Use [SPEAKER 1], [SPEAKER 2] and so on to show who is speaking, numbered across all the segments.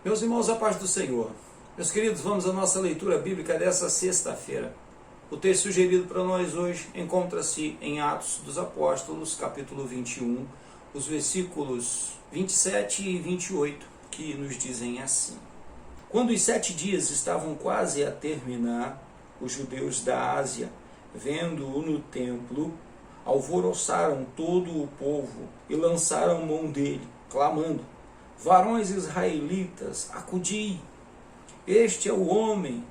[SPEAKER 1] Meus irmãos, a paz do Senhor. Meus queridos, vamos à nossa leitura bíblica dessa sexta-feira. O texto sugerido para nós hoje encontra-se em Atos dos Apóstolos, capítulo 21, os versículos 27 e 28, que nos dizem assim. Quando os 7 dias estavam quase a terminar, os judeus da Ásia, vendo-o no templo, alvoroçaram todo o povo e lançaram mão dele, clamando: varões israelitas, acudi! Este é o homem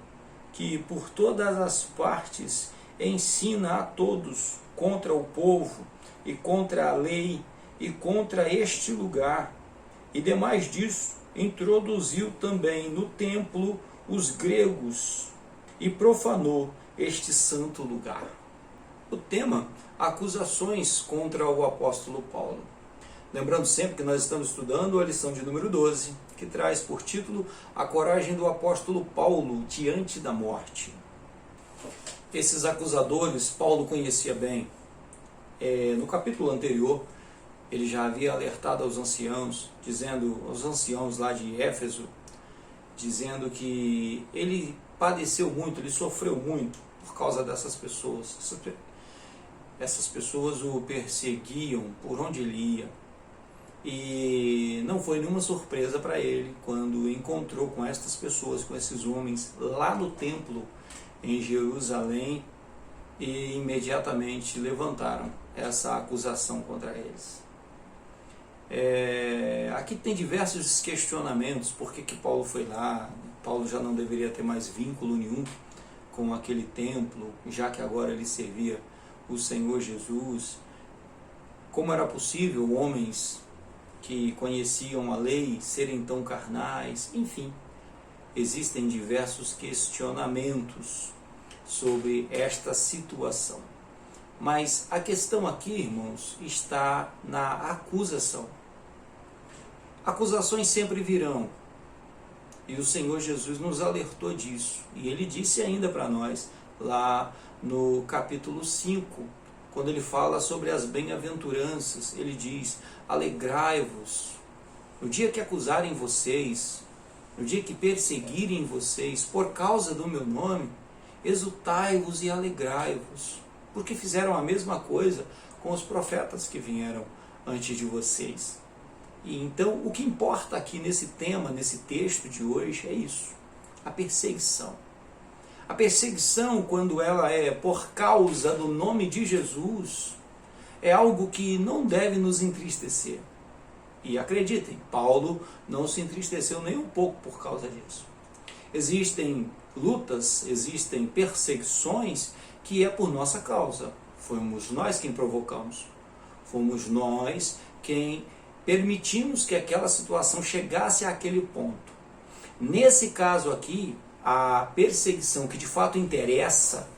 [SPEAKER 1] que por todas as partes ensina a todos contra o povo e contra a lei e contra este lugar. E demais disso, introduziu também no templo os gregos e profanou este santo lugar. O tema: acusações contra o apóstolo Paulo. Lembrando sempre que nós estamos estudando a lição de número 12, que traz por título A coragem do apóstolo Paulo diante da morte. Esses acusadores Paulo conhecia bem. No capítulo anterior, ele já havia alertado aos anciãos, aos anciãos lá de Éfeso, dizendo que ele padeceu muito, ele sofreu muito por causa dessas pessoas. Essas pessoas o perseguiam por onde ele ia. E não foi nenhuma surpresa para ele quando encontrou com estas pessoas, com esses homens lá no templo em Jerusalém, e imediatamente levantaram essa acusação contra eles. Aqui tem diversos questionamentos: por que Paulo foi lá? Paulo já não deveria ter mais vínculo nenhum com aquele templo, já que agora ele servia o Senhor Jesus. Como era possível homens que conheciam a lei serem tão carnais? Enfim, existem diversos questionamentos sobre esta situação. Mas a questão aqui, irmãos, está na acusação. Acusações sempre virão, e o Senhor Jesus nos alertou disso. E ele disse ainda para nós, lá no capítulo 5, quando ele fala sobre as bem-aventuranças, ele diz: alegrai-vos no dia que acusarem vocês, no dia que perseguirem vocês por causa do meu nome, exultai-vos e alegrai-vos, porque fizeram a mesma coisa com os profetas que vieram antes de vocês. E então o que importa aqui nesse tema, nesse texto de hoje, é isso: a perseguição. A perseguição, quando ela é por causa do nome de Jesus, é algo que não deve nos entristecer. E acreditem, Paulo não se entristeceu nem um pouco por causa disso. Existem lutas, existem perseguições que é por nossa causa. Fomos nós quem provocamos. Fomos nós quem permitimos que aquela situação chegasse àquele ponto. Nesse caso aqui, a perseguição que de fato interessa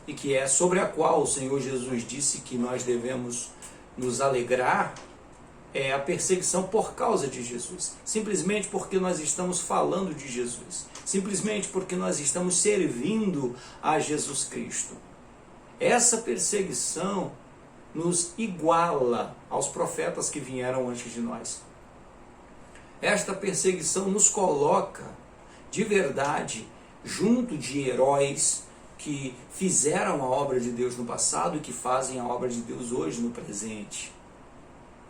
[SPEAKER 1] e que é sobre a qual o Senhor Jesus disse que nós devemos nos alegrar, é a perseguição por causa de Jesus. Simplesmente porque nós estamos falando de Jesus. Simplesmente porque nós estamos servindo a Jesus Cristo. Essa perseguição nos iguala aos profetas que vieram antes de nós. Esta perseguição nos coloca de verdade junto de heróis que fizeram a obra de Deus no passado e que fazem a obra de Deus hoje no presente.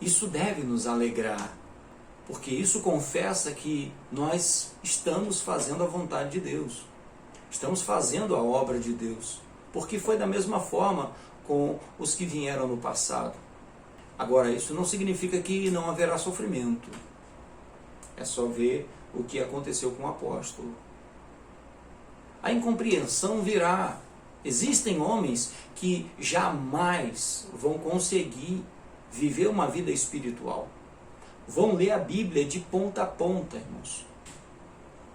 [SPEAKER 1] Isso deve nos alegrar, porque isso confessa que nós estamos fazendo a vontade de Deus, estamos fazendo a obra de Deus, porque foi da mesma forma com os que vieram no passado. Agora, isso não significa que não haverá sofrimento. É só ver o que aconteceu com o apóstolo. A incompreensão virá. Existem homens que jamais vão conseguir viver uma vida espiritual. Vão ler a Bíblia de ponta a ponta, irmãos.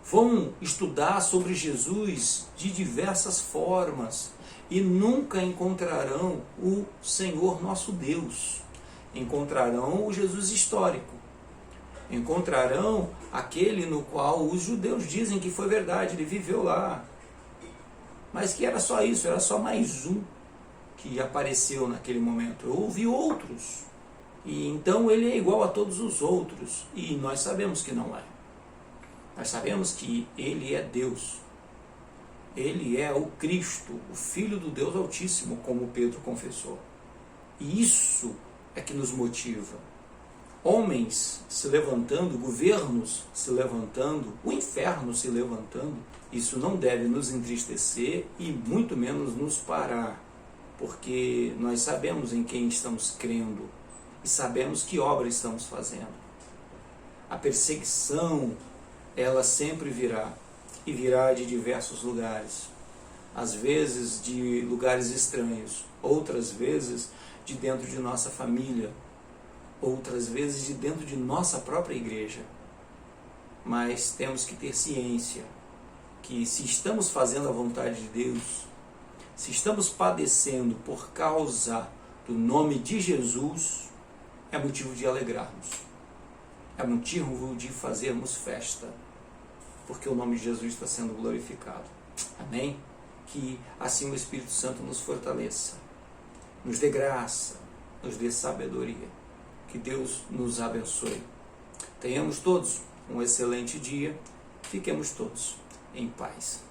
[SPEAKER 1] Vão estudar sobre Jesus de diversas formas e nunca encontrarão o Senhor nosso Deus. Encontrarão o Jesus histórico. Encontrarão aquele no qual os judeus dizem que foi verdade, ele viveu lá. Mas que era só isso, era só mais um que apareceu naquele momento. Houve outros. E então ele é igual a todos os outros. E nós sabemos que não é. Nós sabemos que Ele é Deus. Ele é o Cristo, o Filho do Deus Altíssimo, como Pedro confessou. E isso é que nos motiva. Homens se levantando, governos se levantando, o inferno se levantando, isso não deve nos entristecer e muito menos nos parar, porque nós sabemos em quem estamos crendo e sabemos que obra estamos fazendo. A perseguição, ela sempre virá, e virá de diversos lugares, às vezes de lugares estranhos, outras vezes de dentro de nossa família, outras vezes de dentro de nossa própria igreja. Mas temos que ter ciência que se estamos fazendo a vontade de Deus, se estamos padecendo por causa do nome de Jesus, é motivo de alegrarmos, é motivo de fazermos festa, porque o nome de Jesus está sendo glorificado. Amém? Que assim o Espírito Santo nos fortaleça, nos dê graça, nos dê sabedoria. Que Deus nos abençoe. Tenhamos todos um excelente dia. Fiquemos todos em paz.